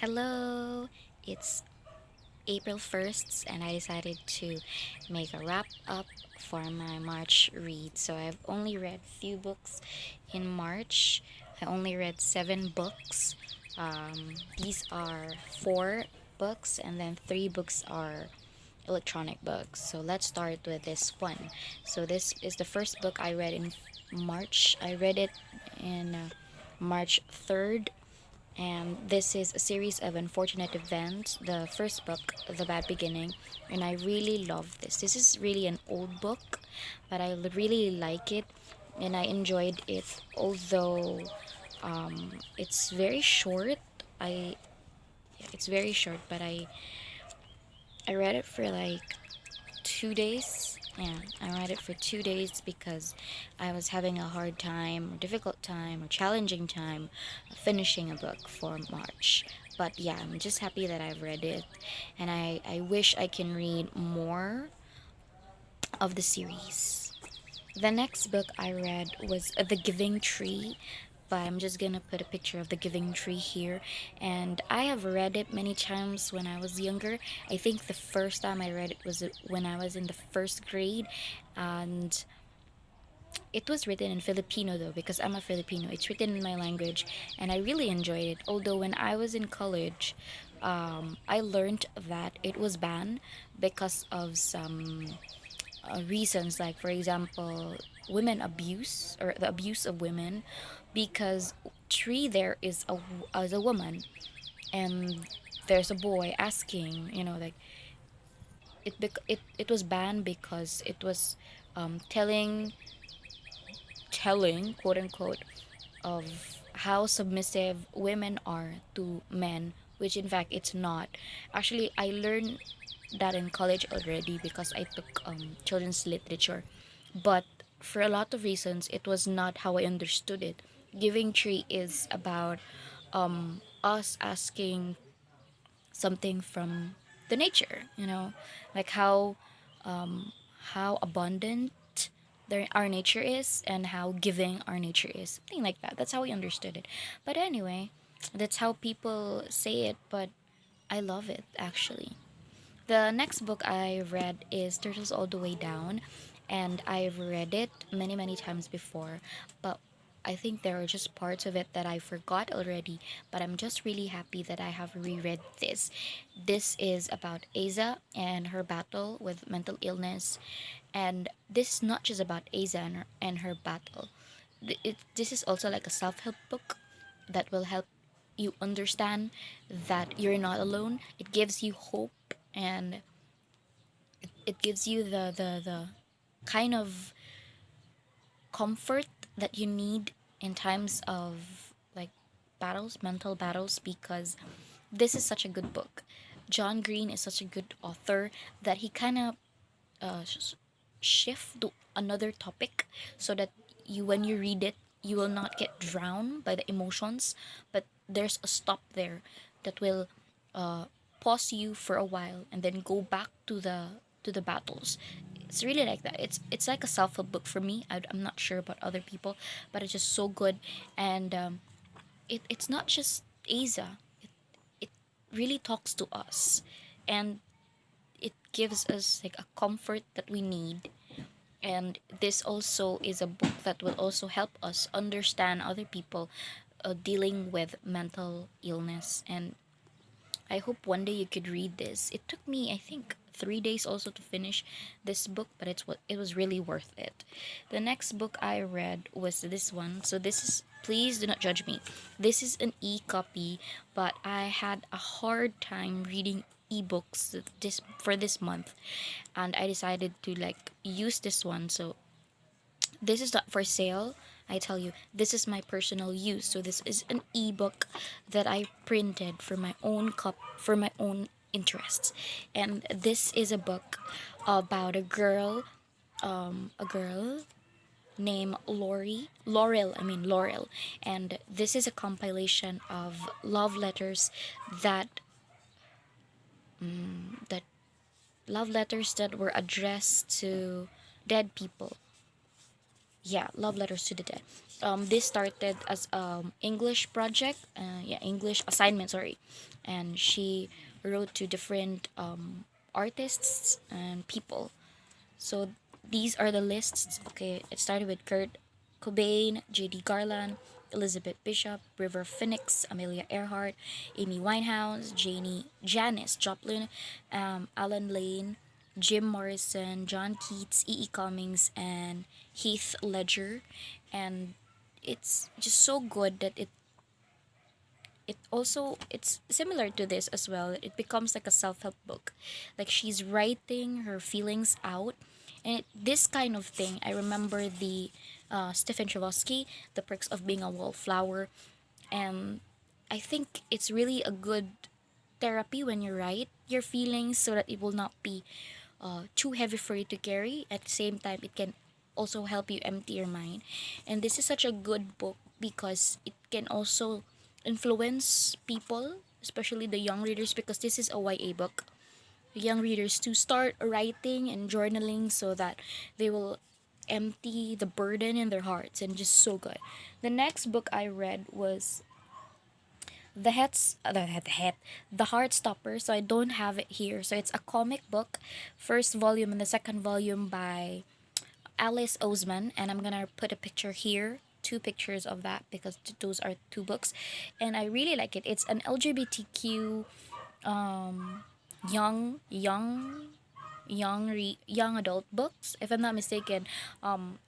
Hello, it's April 1st, and I decided to make a wrap up for my March read. So I've only read few books in March. I only read 7 books. These are 4 books, and then 3 books are electronic books. So let's start with this one. So this is the first book I read in March. I read it in March 3rd, and this is a series of unfortunate events. The first book, The Bad Beginning, and I really love this. This is really an old book, but I really like it, and I enjoyed it. Although it's very short. I it's very short, but I read it for like 2 days. Yeah, I read it for 2 days because I was having a hard time, or difficult time, or challenging time finishing a book for March. But yeah, I'm just happy that I've read it, and I wish I can read more of the series. The next book I read was The Giving Tree, but I'm just gonna put a picture of The Giving Tree here. And I have read it many times when I was younger. I think the first time I read it was when I was in the first grade, and it was written in Filipino though, because I'm a Filipino. It's written in my language, and I really enjoyed it. Although when I was in college, I learned that it was banned because of some reasons, like for example women abuse, or the abuse of women, because tree there is as a woman, and there's a boy asking, like it was banned because it was telling, quote unquote, of how submissive women are to men, which in fact it's not. Actually, I learned that in college already because I took children's literature, but for a lot of reasons, it was not how I understood it. Giving tree is about us asking something from the nature, like how abundant our nature is, and how giving our nature is, something like that. That's how we understood it. But anyway, that's how people say it, but I love it actually. The next book I read is Turtles All the Way Down, and I've read it many, many times before, but I think there are just parts of it that I forgot already, but I'm just really happy that I have reread this. This is about Asa and her battle with mental illness, and this is not just about Asa and her battle. This is also like a self help book that will help you understand that you're not alone. It gives you hope, and it gives you the kind of comfort that you need in times of like battles, mental battles, because this is such a good book. John Green is such a good author that he kind of shift to another topic, so that when you read it, you will not get drowned by the emotions, but there's a stop there that will uh, pause you for a while and then go back to the battles. It's really like that. It's like a self-help book for me. I'm not sure about other people, but it's just so good. And it's not just Asa. It really talks to us, and it gives us like a comfort that we need. And this also is a book that will also help us understand other people dealing with mental illness. And I hope one day you could read this. It took me, I think, 3 days also to finish this book, but it was really worth it. The next book I read was this one. So this is, please do not judge me. This is an e-copy, but I had a hard time reading ebooks this month, and I decided to like use this one. So this is not for sale. I tell you, this is my personal use. So this is an ebook that I printed for my own for my own interests. And this is a book about a girl named Laurel. And this is a compilation of love letters that that love letters that were addressed to dead people. yeah, Love Letters to the Dead. This started as English project, English assignment, sorry, and she wrote to different artists and people. So these are the lists. Okay, it started with Kurt Cobain, J.D. Garland, Elizabeth Bishop, River Phoenix, Amelia Earhart, Amy Winehouse, Janis Joplin, Alan Lane, Jim Morrison, John Keats, E. E. Cummings, and Heath Ledger. And it's just so good that it's similar to this as well. It becomes like a self-help book, like she's writing her feelings out. And this kind of thing, I remember the Stephen Chbosky, The Perks of Being a Wallflower. And I think it's really a good therapy when you write your feelings, so that it will not be too heavy for you to carry. At the same time, it can also help you empty your mind. And this is such a good book because it can also influence people, especially the young readers, because this is a YA book. The young readers to start writing and journaling so that they will empty the burden in their hearts, and just so good. The next book I read was the Heartstopper. So I don't have it here. So it's a comic book, first volume and the second volume by Alice Oseman, and I'm gonna put a picture here, two pictures of that, because those are two books, and I really like it. It's an LGBTQ um young adult books, if I'm not mistaken.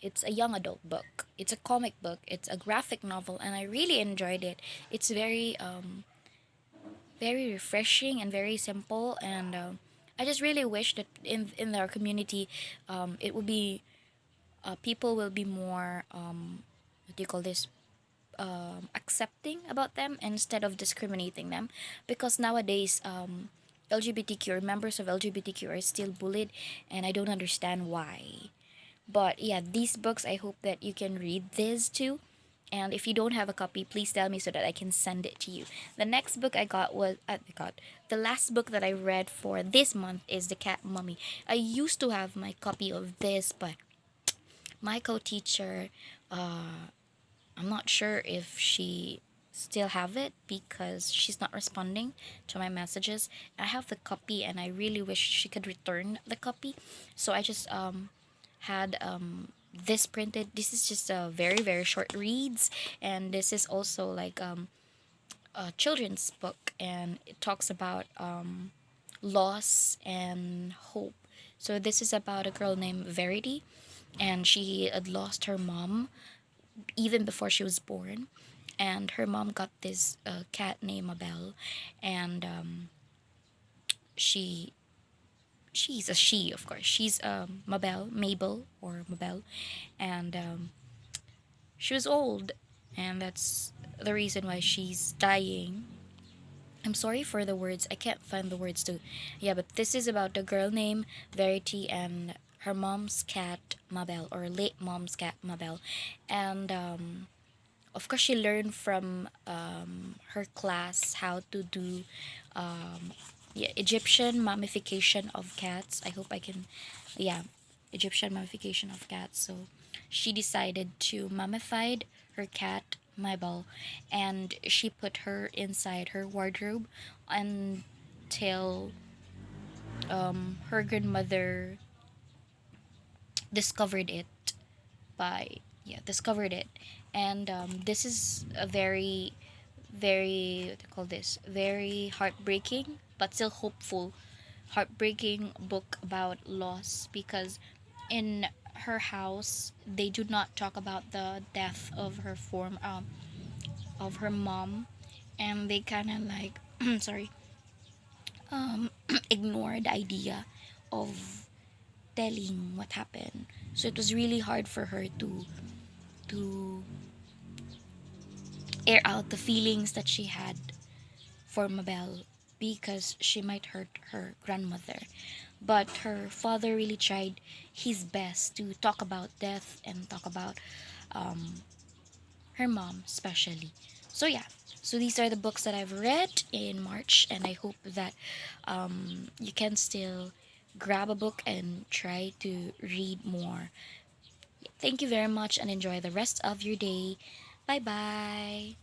It's a young adult book, it's a comic book, it's a graphic novel, and I really enjoyed it. It's very refreshing and very simple. And I just really wish that in our community, it would be people will be more what do you call this, accepting about them instead of discriminating them, because nowadays LGBTQ or members of LGBTQ are still bullied, and I don't understand why. But yeah, these books, I hope that you can read this too. And if you don't have a copy, please tell me so that I can send it to you. The next book the last book that I read for this month is The Cat Mummy. I used to have my copy of this, but my co-teacher, I'm not sure if she still have it because she's not responding to my messages. I have the copy and I really wish she could return the copy. So I just had this printed. This is just a very short reads, and this is also like a children's book, and it talks about loss and hope. So this is about a girl named Verity, and she had lost her mom even before she was born. And her mom got this cat named Mabel, and she she's a she, of course. She's Mabel or Mabel, and she was old, and that's the reason why she's dying. I'm sorry for the words. I can't find the words to. Yeah, but this is about the girl named Verity and her mom's cat Mabel, or late mom's cat Mabel, and of course she learned from her class how to do Egyptian mummification of cats. I hope I can, yeah, Egyptian mummification of cats. So she decided to mummify her cat Mabel, and she put her inside her wardrobe until her grandmother discovered it by discovered it. And this is a very what do you call this, very heartbreaking but still hopeful, heartbreaking book about loss, because in her house they do not talk about the death of her of her mom, and they kind of like sorry, ignore the idea of telling what happened. So it was really hard for her to air out the feelings that she had for Mabel, because she might hurt her grandmother. But her father really tried his best to talk about death and talk about her mom, especially. So, yeah. So, these are the books that I've read in March, and I hope that you can still grab a book and try to read more. Thank you very much and enjoy the rest of your day. Bye bye.